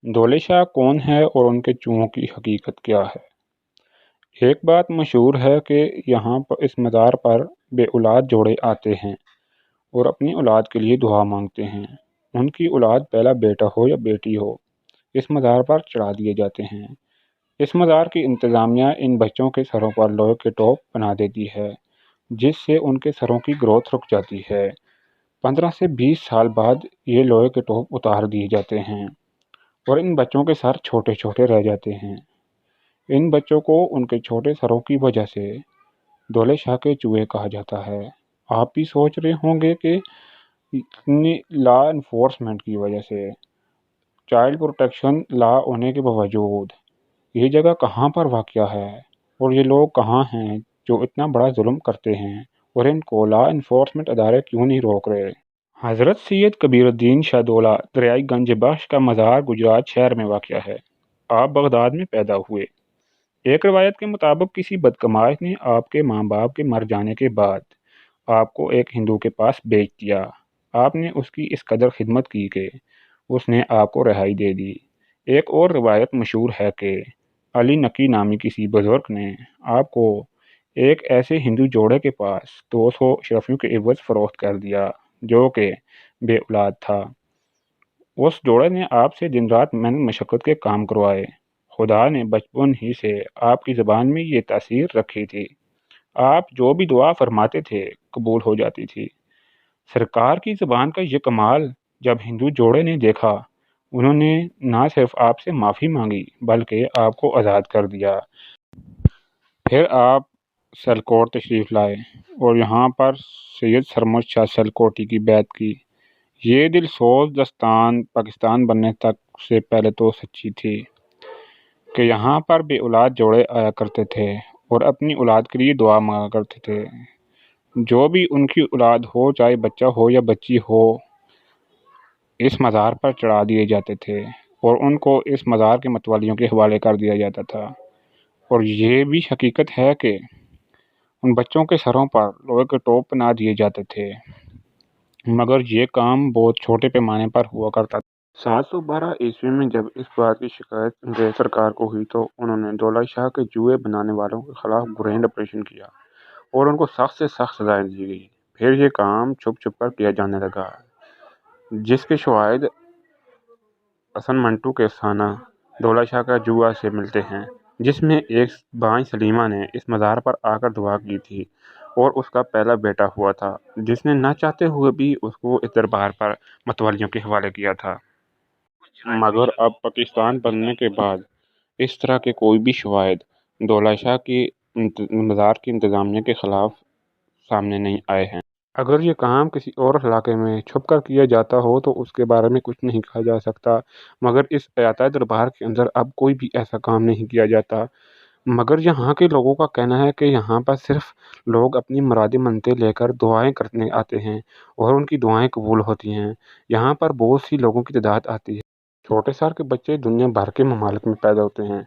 दौले शाह कौन है और उनके चूहों की हकीकत क्या है? एक बात मशहूर है कि यहाँ पर इस मज़ार पर बेऔलाद जोड़े आते हैं और अपनी औलाद के लिए दुआ मांगते हैं। उनकी औलाद पहला बेटा हो या बेटी हो, इस मज़ार पर चढ़ा दिए जाते हैं। इस मज़ार की इंतज़ामिया इन बच्चों के सरों पर लोहे के टोप बना देती है, जिससे उनके सरों की ग्रोथ रुक जाती है। 15 से 20 साल बाद ये लोहे के टोप उतार दिए जाते हैं और इन बच्चों के सर छोटे छोटे रह जाते हैं। इन बच्चों को उनके छोटे सरों की वजह से दौले शाह के चूहे कहा जाता है। आप भी सोच रहे होंगे कि इतनी लॉ इन्फोर्समेंट की वजह से, चाइल्ड प्रोटेक्शन लॉ होने के बावजूद ये जगह कहाँ पर वाक़या है और ये लोग कहाँ हैं जो इतना बड़ा जुल्म करते हैं और इनको लॉ इन्फोर्समेंट अदारे क्यों नहीं रोक रहे? हज़रत सैयद कबीरुद्दीन शाह दौला दरियाई गंज बख्श का मज़ार गुजरात शहर में वाक़या है। आप बगदाद में पैदा हुए। एक रवायत के मुताबिक किसी बदकमाश ने आपके माँ बाप के मर जाने के बाद आपको एक हिंदू के पास बेच दिया। आपने उसकी इस कदर खिदमत की कि उसने आपको रिहाई दे दी। एक और रवायत मशहूर है कि अली नकी नामी किसी बुजुर्ग ने आपको एक ऐसे हिंदू जोड़े के पास 200 अशरफियों के एवज फरोख्त कर दिया जो कि बे औलाद था। उस जोड़े ने आपसे दिन रात मेहनत मशक्क़त के काम करवाए। खुदा ने बचपन ही से आपकी ज़बान में ये तासीर रखी थी। आप जो भी दुआ फरमाते थे कबूल हो जाती थी। सरकार की ज़बान का ये कमाल जब हिंदू जोड़े ने देखा, उन्होंने ना सिर्फ आपसे माफ़ी मांगी बल्कि आपको आज़ाद कर दिया। फिर आप सियालकोट तशरीफ़ लाए और यहाँ पर सैयद सरमुर्द शाह सियालकोटी की बैत की। ये दिलसोज दास्तान पाकिस्तान बनने तक से पहले तो सच्ची थी कि यहाँ पर बे औलाद जोड़े आया करते थे और अपनी औलाद के लिए दुआ मांगा करते थे। जो भी उनकी औलाद हो, चाहे बच्चा हो या बच्ची हो, इस मज़ार पर चढ़ा दिए जाते थे और उनको इस मज़ार के मतवालियों के हवाले कर दिया जाता था। और ये भी हकीकत है कि उन बच्चों के सरों पर लोहे के टोप बना दिए जाते थे, मगर ये काम बहुत छोटे पैमाने पर हुआ करता था। 712 ईस्वी में जब इस बात की शिकायत अंग्रेज सरकार को हुई तो उन्होंने दौला शाह के जुए बनाने वालों के खिलाफ ग्रैंड ऑपरेशन किया और उनको सख्त से सख्त सजाएं दी गई। फिर ये काम छुप छुप कर किया जाने लगा, जिसके शवाहिद हसन मंटू के अफसाना दौला शाह का जुआ से मिलते हैं, जिसमें एक बाई सलीमा ने इस मज़ार पर आकर दुआ की थी और उसका पहला बेटा हुआ था, जिसने न चाहते हुए भी उसको इस दरबार पर मतवालियों के हवाले किया था। मगर अब पाकिस्तान बनने के बाद इस तरह के कोई भी शवाहिद दौला शाह की मज़ार की इंतज़ामिया के ख़िलाफ़ सामने नहीं आए हैं। अगर ये काम किसी और इलाके में छुप कर किया जाता हो तो उसके बारे में कुछ नहीं कहा जा सकता, मगर इस अयाताए दरबार के अंदर अब कोई भी ऐसा काम नहीं किया जाता। मगर यहाँ के लोगों का कहना है कि यहाँ पर सिर्फ लोग अपनी मुरादें मन्नतें लेकर दुआएं करने आते हैं और उनकी दुआएं कबूल होती हैं। यहाँ पर बहुत सी लोगों की तादाद आती है। छोटे सार के बच्चे दुनिया भर के ममालिक में पैदा होते हैं,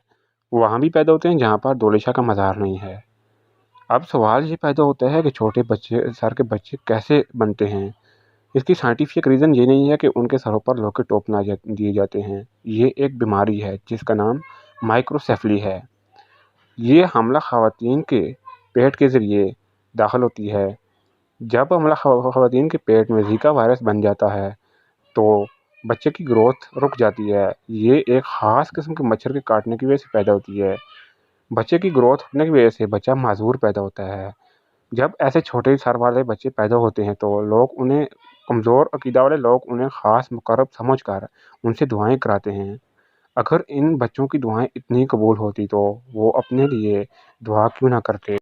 वहाँ भी पैदा होते हैं जहाँ पर दौले शाह का मज़ार नहीं है। अब सवाल ये पैदा होता है कि छोटे बच्चे सर के बच्चे कैसे बनते हैं। इसकी साइंटिफिक रीज़न ये नहीं है कि उनके सरों पर लोहे के टोप ना दिए जाते हैं। ये एक बीमारी है जिसका नाम माइक्रोसेफली है। ये हमला ख़वातीन के पेट के ज़रिए दाखिल होती है। जब हमला ख़वातीन के पेट में ज़िका वायरस बन जाता है तो बच्चे की ग्रोथ रुक जाती है। ये एक ख़ास किस्म के मच्छर के काटने की वजह से पैदा होती है। बच्चे की ग्रोथ होने की वजह से बच्चा माजूर पैदा होता है। जब ऐसे छोटे सर वाले बच्चे पैदा होते हैं तो लोग उन्हें कमज़ोर अकीदा वाले लोग उन्हें ख़ास मुकर्रब समझकर उनसे दुआएं कराते हैं। अगर इन बच्चों की दुआएं इतनी कबूल होती तो वो अपने लिए दुआ क्यों ना करते।